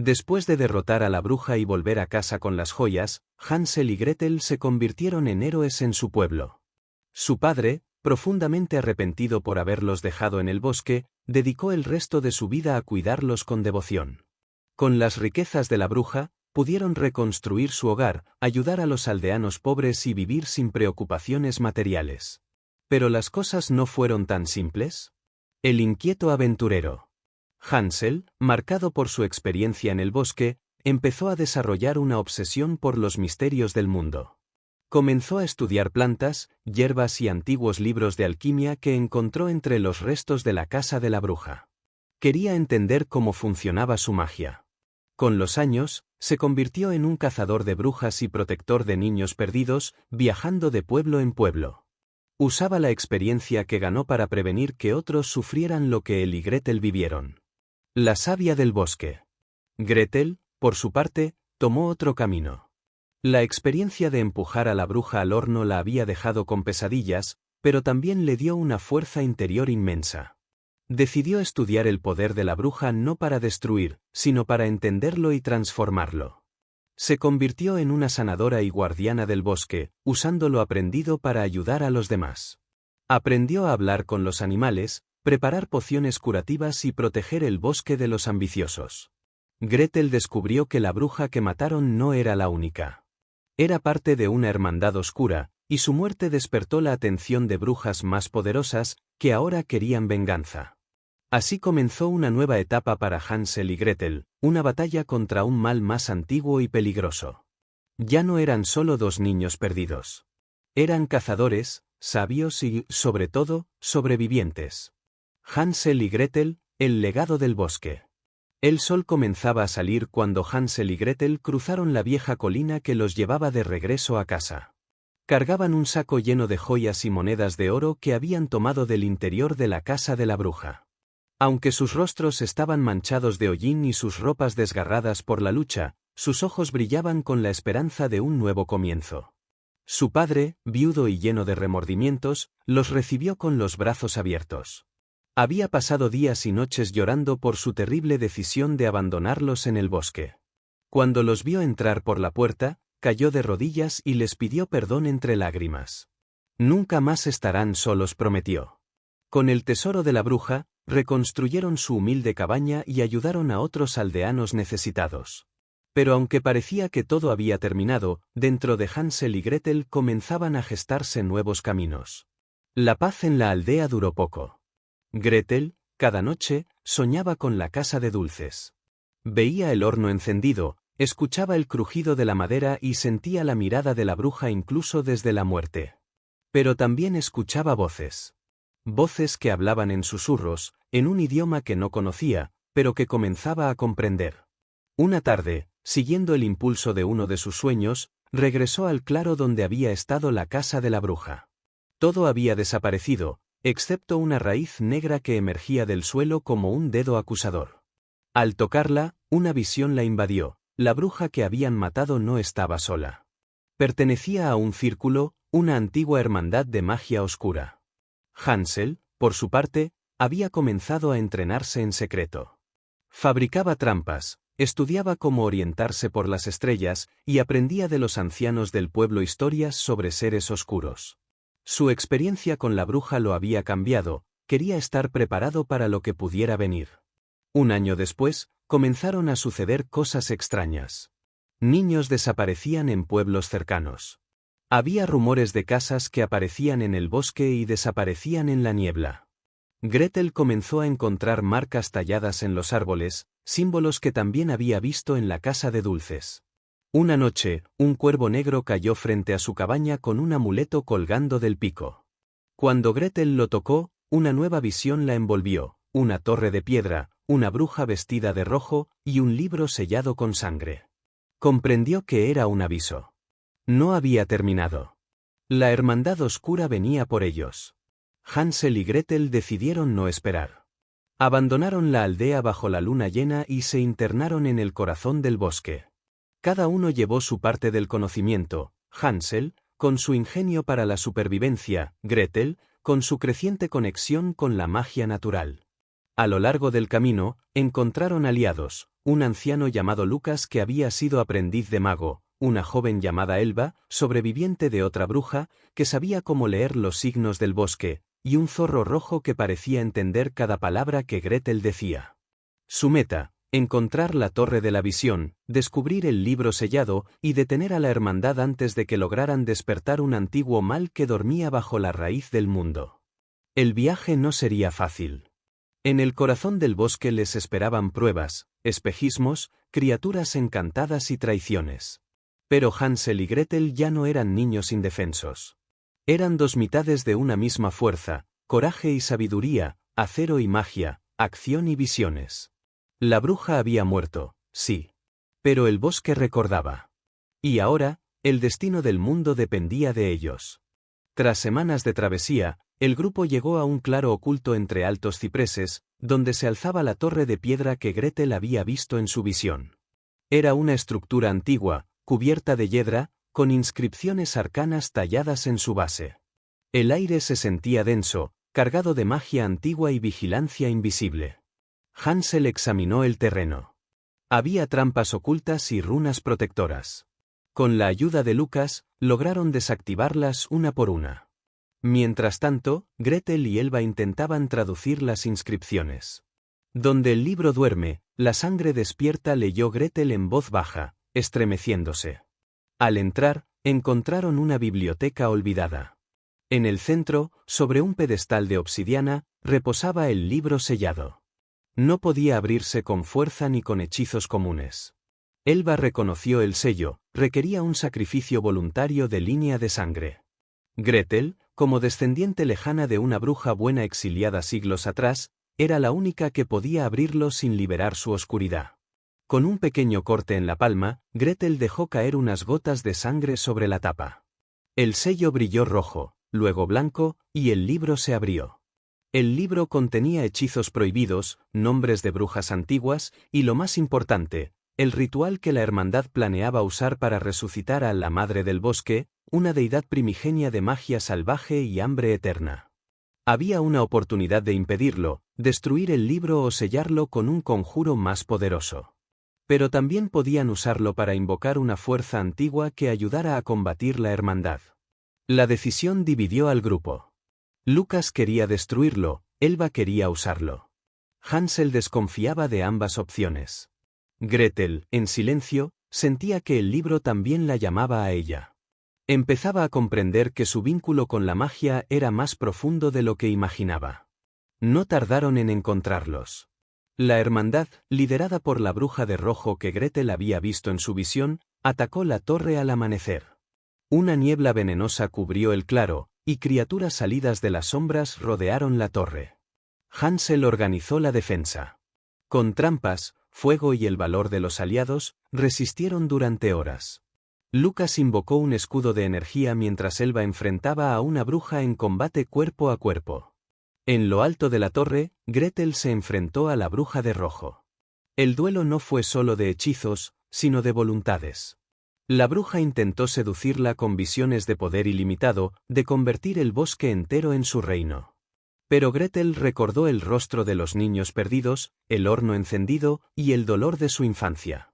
Después de derrotar a la bruja y volver a casa con las joyas, Hansel y Gretel se convirtieron en héroes en su pueblo. Su padre, profundamente arrepentido por haberlos dejado en el bosque, dedicó el resto de su vida a cuidarlos con devoción. Con las riquezas de la bruja, pudieron reconstruir su hogar, ayudar a los aldeanos pobres y vivir sin preocupaciones materiales. Pero las cosas no fueron tan simples. El inquieto aventurero Hansel, marcado por su experiencia en el bosque, empezó a desarrollar una obsesión por los misterios del mundo. Comenzó a estudiar plantas, hierbas y antiguos libros de alquimia que encontró entre los restos de la casa de la bruja. Quería entender cómo funcionaba su magia. Con los años, se convirtió en un cazador de brujas y protector de niños perdidos, viajando de pueblo en pueblo. Usaba la experiencia que ganó para prevenir que otros sufrieran lo que él y Gretel vivieron. La sabia del bosque. Gretel, por su parte, tomó otro camino. La experiencia de empujar a la bruja al horno la había dejado con pesadillas, pero también le dio una fuerza interior inmensa. Decidió estudiar el poder de la bruja no para destruir, sino para entenderlo y transformarlo. Se convirtió en una sanadora y guardiana del bosque, usando lo aprendido para ayudar a los demás. Aprendió a hablar con los animales, preparar pociones curativas y proteger el bosque de los ambiciosos. Gretel descubrió que la bruja que mataron no era la única. Era parte de una hermandad oscura, y su muerte despertó la atención de brujas más poderosas, que ahora querían venganza. Así comenzó una nueva etapa para Hansel y Gretel, una batalla contra un mal más antiguo y peligroso. Ya no eran solo dos niños perdidos. Eran cazadores, sabios y, sobre todo, sobrevivientes. Hansel y Gretel, el legado del bosque. El sol comenzaba a salir cuando Hansel y Gretel cruzaron la vieja colina que los llevaba de regreso a casa. Cargaban un saco lleno de joyas y monedas de oro que habían tomado del interior de la casa de la bruja. Aunque sus rostros estaban manchados de hollín y sus ropas desgarradas por la lucha, sus ojos brillaban con la esperanza de un nuevo comienzo. Su padre, viudo y lleno de remordimientos, los recibió con los brazos abiertos. Había pasado días y noches llorando por su terrible decisión de abandonarlos en el bosque. Cuando los vio entrar por la puerta, cayó de rodillas y les pidió perdón entre lágrimas. Nunca más estarán solos, prometió. Con el tesoro de la bruja, reconstruyeron su humilde cabaña y ayudaron a otros aldeanos necesitados. Pero aunque parecía que todo había terminado, dentro de Hansel y Gretel comenzaban a gestarse nuevos caminos. La paz en la aldea duró poco. Gretel, cada noche, soñaba con la casa de dulces. Veía el horno encendido, escuchaba el crujido de la madera y sentía la mirada de la bruja incluso desde la muerte. Pero también escuchaba voces. Voces que hablaban en susurros, en un idioma que no conocía, pero que comenzaba a comprender. Una tarde, siguiendo el impulso de uno de sus sueños, regresó al claro donde había estado la casa de la bruja. Todo había desaparecido, excepto una raíz negra que emergía del suelo como un dedo acusador. Al tocarla, una visión la invadió. La bruja que habían matado no estaba sola. Pertenecía a un círculo, una antigua hermandad de magia oscura. Hansel, por su parte, había comenzado a entrenarse en secreto. Fabricaba trampas, estudiaba cómo orientarse por las estrellas y aprendía de los ancianos del pueblo historias sobre seres oscuros. Su experiencia con la bruja lo había cambiado, quería estar preparado para lo que pudiera venir. Un año después, comenzaron a suceder cosas extrañas. Niños desaparecían en pueblos cercanos. Había rumores de casas que aparecían en el bosque y desaparecían en la niebla. Gretel comenzó a encontrar marcas talladas en los árboles, símbolos que también había visto en la casa de dulces. Una noche, un cuervo negro cayó frente a su cabaña con un amuleto colgando del pico. Cuando Gretel lo tocó, una nueva visión la envolvió, una torre de piedra, una bruja vestida de rojo y un libro sellado con sangre. Comprendió que era un aviso. No había terminado. La hermandad oscura venía por ellos. Hansel y Gretel decidieron no esperar. Abandonaron la aldea bajo la luna llena y se internaron en el corazón del bosque. Cada uno llevó su parte del conocimiento, Hansel, con su ingenio para la supervivencia, Gretel, con su creciente conexión con la magia natural. A lo largo del camino, encontraron aliados, un anciano llamado Lucas que había sido aprendiz de mago, una joven llamada Elba, sobreviviente de otra bruja, que sabía cómo leer los signos del bosque, y un zorro rojo que parecía entender cada palabra que Gretel decía. Su meta: encontrar la Torre de la Visión, descubrir el libro sellado y detener a la hermandad antes de que lograran despertar un antiguo mal que dormía bajo la raíz del mundo. El viaje no sería fácil. En el corazón del bosque les esperaban pruebas, espejismos, criaturas encantadas y traiciones. Pero Hansel y Gretel ya no eran niños indefensos. Eran dos mitades de una misma fuerza, coraje y sabiduría, acero y magia, acción y visiones. La bruja había muerto, sí. Pero el bosque recordaba. Y ahora, el destino del mundo dependía de ellos. Tras semanas de travesía, el grupo llegó a un claro oculto entre altos cipreses, donde se alzaba la torre de piedra que Gretel había visto en su visión. Era una estructura antigua, cubierta de hiedra, con inscripciones arcanas talladas en su base. El aire se sentía denso, cargado de magia antigua y vigilancia invisible. Hansel examinó el terreno. Había trampas ocultas y runas protectoras. Con la ayuda de Lucas, lograron desactivarlas una por una. Mientras tanto, Gretel y Elba intentaban traducir las inscripciones. Donde el libro duerme, la sangre despierta, leyó Gretel en voz baja, estremeciéndose. Al entrar, encontraron una biblioteca olvidada. En el centro, sobre un pedestal de obsidiana, reposaba el libro sellado. No podía abrirse con fuerza ni con hechizos comunes. Elba reconoció el sello, requería un sacrificio voluntario de línea de sangre. Gretel, como descendiente lejana de una bruja buena exiliada siglos atrás, era la única que podía abrirlo sin liberar su oscuridad. Con un pequeño corte en la palma, Gretel dejó caer unas gotas de sangre sobre la tapa. El sello brilló rojo, luego blanco, y el libro se abrió. El libro contenía hechizos prohibidos, nombres de brujas antiguas, y lo más importante, el ritual que la hermandad planeaba usar para resucitar a la Madre del Bosque, una deidad primigenia de magia salvaje y hambre eterna. Había una oportunidad de impedirlo, destruir el libro o sellarlo con un conjuro más poderoso. Pero también podían usarlo para invocar una fuerza antigua que ayudara a combatir la hermandad. La decisión dividió al grupo. Lucas quería destruirlo, Elba quería usarlo. Hansel desconfiaba de ambas opciones. Gretel, en silencio, sentía que el libro también la llamaba a ella. Empezaba a comprender que su vínculo con la magia era más profundo de lo que imaginaba. No tardaron en encontrarlos. La hermandad, liderada por la bruja de rojo que Gretel había visto en su visión, atacó la torre al amanecer. Una niebla venenosa cubrió el claro, y criaturas salidas de las sombras rodearon la torre. Hansel organizó la defensa. Con trampas, fuego y el valor de los aliados, resistieron durante horas. Lucas invocó un escudo de energía mientras Elba enfrentaba a una bruja en combate cuerpo a cuerpo. En lo alto de la torre, Gretel se enfrentó a la bruja de rojo. El duelo no fue solo de hechizos, sino de voluntades. La bruja intentó seducirla con visiones de poder ilimitado, de convertir el bosque entero en su reino. Pero Gretel recordó el rostro de los niños perdidos, el horno encendido y el dolor de su infancia.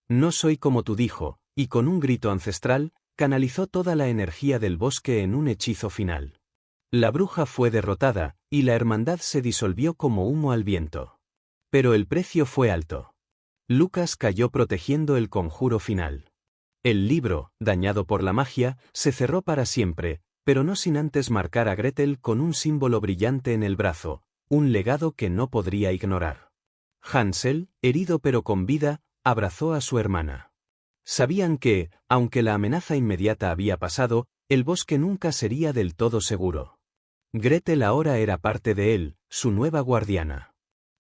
No soy como tú, dijo, y con un grito ancestral, canalizó toda la energía del bosque en un hechizo final. La bruja fue derrotada, y la hermandad se disolvió como humo al viento. Pero el precio fue alto. Lucas cayó protegiendo el conjuro final. El libro, dañado por la magia, se cerró para siempre, pero no sin antes marcar a Gretel con un símbolo brillante en el brazo, un legado que no podría ignorar. Hansel, herido pero con vida, abrazó a su hermana. Sabían que, aunque la amenaza inmediata había pasado, el bosque nunca sería del todo seguro. Gretel ahora era parte de él, su nueva guardiana.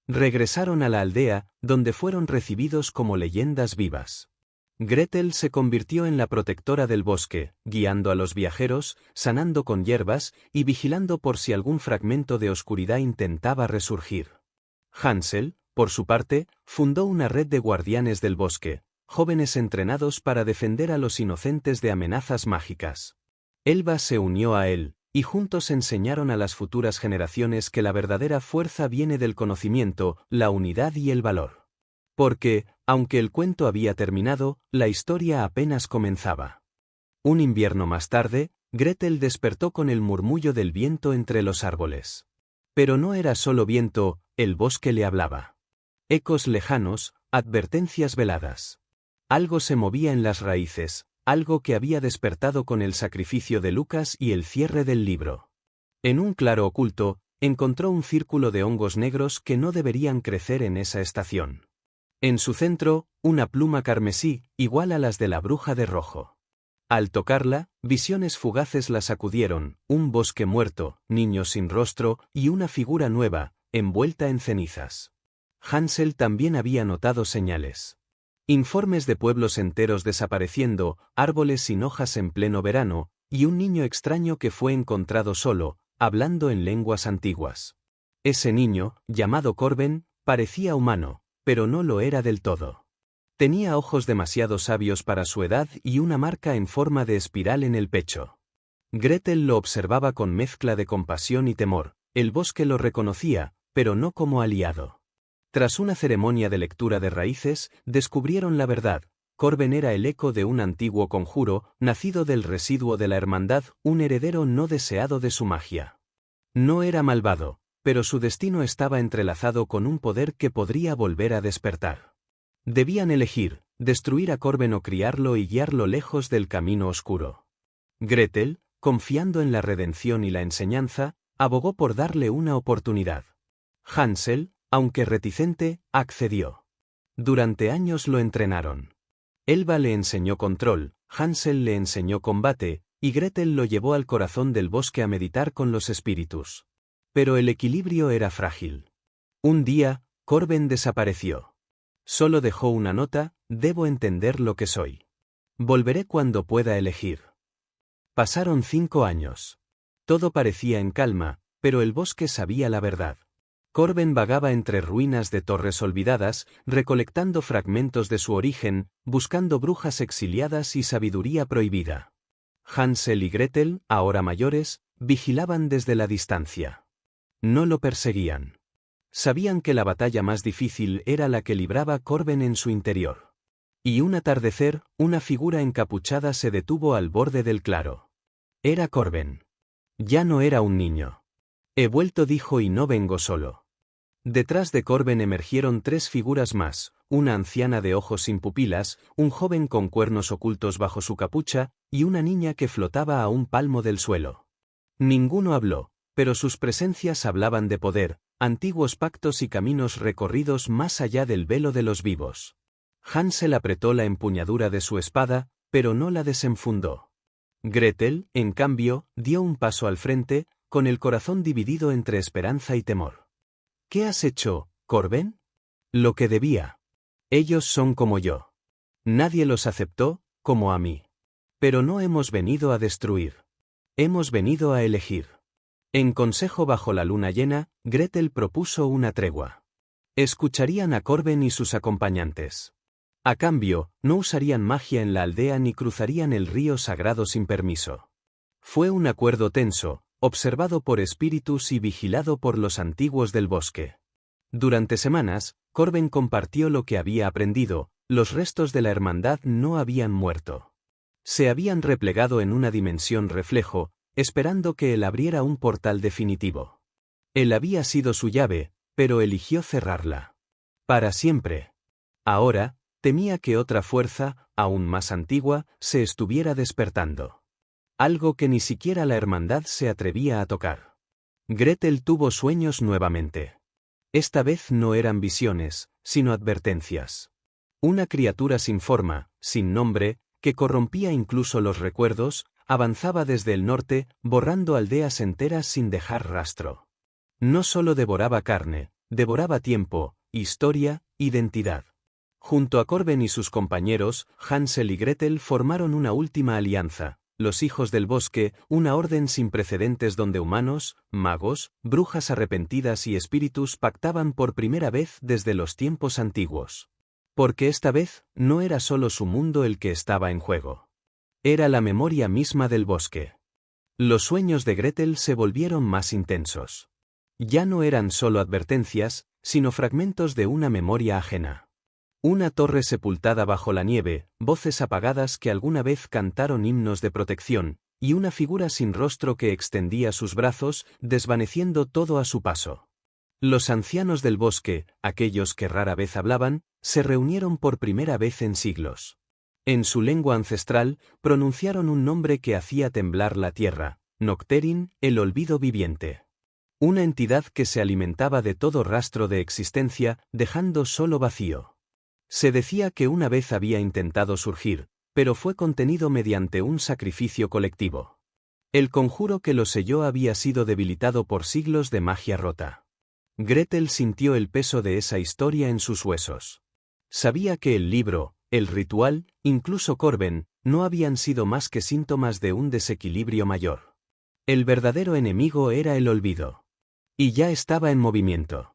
Regresaron a la aldea, donde fueron recibidos como leyendas vivas. Gretel se convirtió en la protectora del bosque, guiando a los viajeros, sanando con hierbas y vigilando por si algún fragmento de oscuridad intentaba resurgir. Hansel, por su parte, fundó una red de guardianes del bosque, jóvenes entrenados para defender a los inocentes de amenazas mágicas. Elba se unió a él, y juntos enseñaron a las futuras generaciones que la verdadera fuerza viene del conocimiento, la unidad y el valor. Porque, aunque el cuento había terminado, la historia apenas comenzaba. Un invierno más tarde, Gretel despertó con el murmullo del viento entre los árboles. Pero no era solo viento, el bosque le hablaba. Ecos lejanos, advertencias veladas. Algo se movía en las raíces, algo que había despertado con el sacrificio de Lucas y el cierre del libro. En un claro oculto, encontró un círculo de hongos negros que no deberían crecer en esa estación. En su centro, una pluma carmesí, igual a las de la bruja de rojo. Al tocarla, visiones fugaces la sacudieron, un bosque muerto, niños sin rostro, y una figura nueva, envuelta en cenizas. Hansel también había notado señales. Informes de pueblos enteros desapareciendo, árboles sin hojas en pleno verano, y un niño extraño que fue encontrado solo, hablando en lenguas antiguas. Ese niño, llamado Korben, parecía humano, pero no lo era del todo. Tenía ojos demasiado sabios para su edad y una marca en forma de espiral en el pecho. Gretel lo observaba con mezcla de compasión y temor. El bosque lo reconocía, pero no como aliado. Tras una ceremonia de lectura de raíces, descubrieron la verdad. Korben era el eco de un antiguo conjuro, nacido del residuo de la hermandad, un heredero no deseado de su magia. No era malvado, pero su destino estaba entrelazado con un poder que podría volver a despertar. Debían elegir, destruir a Korben o criarlo y guiarlo lejos del camino oscuro. Gretel, confiando en la redención y la enseñanza, abogó por darle una oportunidad. Hansel, aunque reticente, accedió. Durante años lo entrenaron. Elba le enseñó control, Hansel le enseñó combate, y Gretel lo llevó al corazón del bosque a meditar con los espíritus. Pero el equilibrio era frágil. Un día, Korben desapareció. Solo dejó una nota: debo entender lo que soy. Volveré cuando pueda elegir. Pasaron 5 años. Todo parecía en calma, pero el bosque sabía la verdad. Korben vagaba entre ruinas de torres olvidadas, recolectando fragmentos de su origen, buscando brujas exiliadas y sabiduría prohibida. Hansel y Gretel, ahora mayores, vigilaban desde la distancia. No lo perseguían. Sabían que la batalla más difícil era la que libraba Korben en su interior. Y un atardecer, una figura encapuchada se detuvo al borde del claro. Era Korben. Ya no era un niño. He vuelto, dijo, y no vengo solo. Detrás de Korben emergieron 3 figuras más, una anciana de ojos sin pupilas, un joven con cuernos ocultos bajo su capucha, y una niña que flotaba a un palmo del suelo. Ninguno habló, pero sus presencias hablaban de poder, antiguos pactos y caminos recorridos más allá del velo de los vivos. Hansel apretó la empuñadura de su espada, pero no la desenfundó. Gretel, en cambio, dio un paso al frente, con el corazón dividido entre esperanza y temor. ¿Qué has hecho, Korben? Lo que debía. Ellos son como yo. Nadie los aceptó, como a mí. Pero no hemos venido a destruir. Hemos venido a elegir. En consejo bajo la luna llena, Gretel propuso una tregua. Escucharían a Korben y sus acompañantes. A cambio, no usarían magia en la aldea ni cruzarían el río sagrado sin permiso. Fue un acuerdo tenso, observado por espíritus y vigilado por los antiguos del bosque. Durante semanas, Korben compartió lo que había aprendido. Los restos de la hermandad no habían muerto. Se habían replegado en una dimensión reflejo, esperando que él abriera un portal definitivo. Él había sido su llave, pero eligió cerrarla. Para siempre. Ahora, temía que otra fuerza, aún más antigua, se estuviera despertando. Algo que ni siquiera la hermandad se atrevía a tocar. Gretel tuvo sueños nuevamente. Esta vez no eran visiones, sino advertencias. Una criatura sin forma, sin nombre, que corrompía incluso los recuerdos, avanzaba desde el norte, borrando aldeas enteras sin dejar rastro. No solo devoraba carne, devoraba tiempo, historia, identidad. Junto a Korben y sus compañeros, Hansel y Gretel formaron una última alianza, los Hijos del Bosque, una orden sin precedentes donde humanos, magos, brujas arrepentidas y espíritus pactaban por primera vez desde los tiempos antiguos. Porque esta vez, no era solo su mundo el que estaba en juego. Era la memoria misma del bosque. Los sueños de Gretel se volvieron más intensos. Ya no eran solo advertencias, sino fragmentos de una memoria ajena. Una torre sepultada bajo la nieve, voces apagadas que alguna vez cantaron himnos de protección, y una figura sin rostro que extendía sus brazos, desvaneciendo todo a su paso. Los ancianos del bosque, aquellos que rara vez hablaban, se reunieron por primera vez en siglos. En su lengua ancestral, pronunciaron un nombre que hacía temblar la tierra: Nocterin, el olvido viviente. Una entidad que se alimentaba de todo rastro de existencia, dejando solo vacío. Se decía que una vez había intentado surgir, pero fue contenido mediante un sacrificio colectivo. El conjuro que lo selló había sido debilitado por siglos de magia rota. Gretel sintió el peso de esa historia en sus huesos. Sabía que el libro, el ritual, incluso Corben, no habían sido más que síntomas de un desequilibrio mayor. El verdadero enemigo era el olvido. Y ya estaba en movimiento.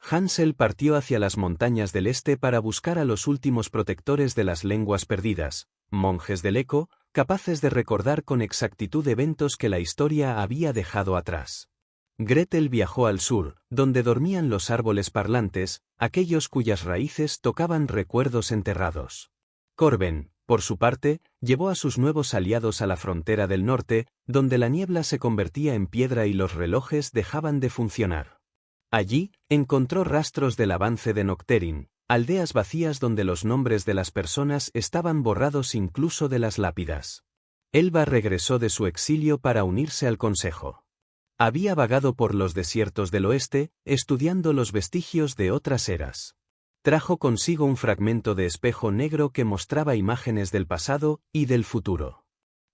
Hansel partió hacia las montañas del este para buscar a los últimos protectores de las lenguas perdidas, monjes del eco, capaces de recordar con exactitud eventos que la historia había dejado atrás. Gretel viajó al sur, donde dormían los árboles parlantes, aquellos cuyas raíces tocaban recuerdos enterrados. Corben, por su parte, llevó a sus nuevos aliados a la frontera del norte, donde la niebla se convertía en piedra y los relojes dejaban de funcionar. Allí, encontró rastros del avance de Nocterin, aldeas vacías donde los nombres de las personas estaban borrados incluso de las lápidas. Elba regresó de su exilio para unirse al consejo. Había vagado por los desiertos del oeste, estudiando los vestigios de otras eras. Trajo consigo un fragmento de espejo negro que mostraba imágenes del pasado y del futuro.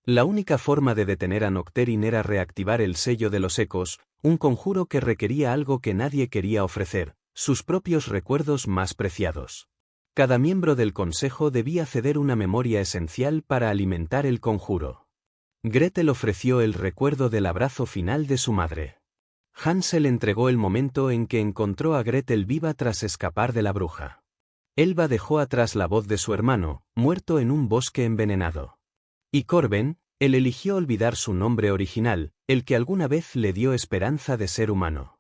La única forma de detener a Nocterin era reactivar el sello de los ecos, un conjuro que requería algo que nadie quería ofrecer: sus propios recuerdos más preciados. Cada miembro del consejo debía ceder una memoria esencial para alimentar el conjuro. Gretel ofreció el recuerdo del abrazo final de su madre. Hansel entregó el momento en que encontró a Gretel viva tras escapar de la bruja. Elba dejó atrás la voz de su hermano, muerto en un bosque envenenado. Y Corben, él eligió olvidar su nombre original, el que alguna vez le dio esperanza de ser humano.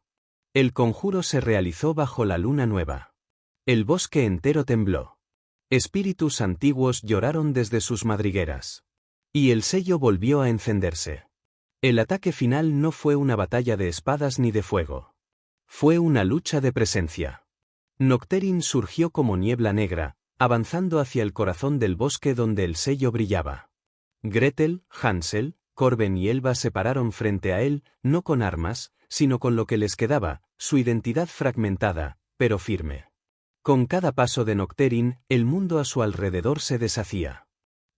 El conjuro se realizó bajo la luna nueva. El bosque entero tembló. Espíritus antiguos lloraron desde sus madrigueras. Y el sello volvió a encenderse. El ataque final no fue una batalla de espadas ni de fuego. Fue una lucha de presencia. Nocterin surgió como niebla negra, avanzando hacia el corazón del bosque donde el sello brillaba. Gretel, Hansel, Corben y Elba se pararon frente a él, no con armas, sino con lo que les quedaba, su identidad fragmentada, pero firme. Con cada paso de Nocterin, el mundo a su alrededor se deshacía.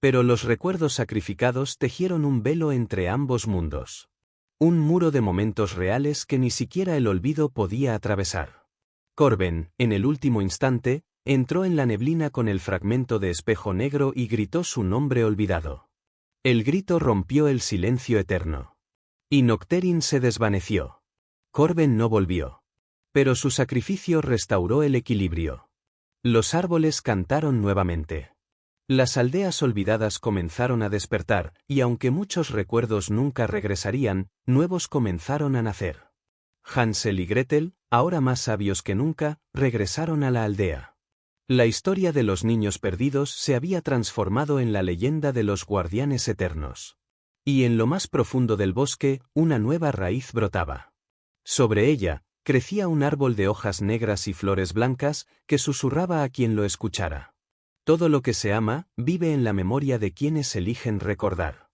Pero los recuerdos sacrificados tejieron un velo entre ambos mundos. Un muro de momentos reales que ni siquiera el olvido podía atravesar. Corben, en el último instante, entró en la neblina con el fragmento de espejo negro y gritó su nombre olvidado. El grito rompió el silencio eterno. Y Nocterin se desvaneció. Corben no volvió. Pero su sacrificio restauró el equilibrio. Los árboles cantaron nuevamente. Las aldeas olvidadas comenzaron a despertar, y aunque muchos recuerdos nunca regresarían, nuevos comenzaron a nacer. Hansel y Gretel, ahora más sabios que nunca, regresaron a la aldea. La historia de los niños perdidos se había transformado en la leyenda de los guardianes eternos. Y en lo más profundo del bosque, una nueva raíz brotaba. Sobre ella, crecía un árbol de hojas negras y flores blancas, que susurraba a quien lo escuchara. Todo lo que se ama, vive en la memoria de quienes eligen recordar.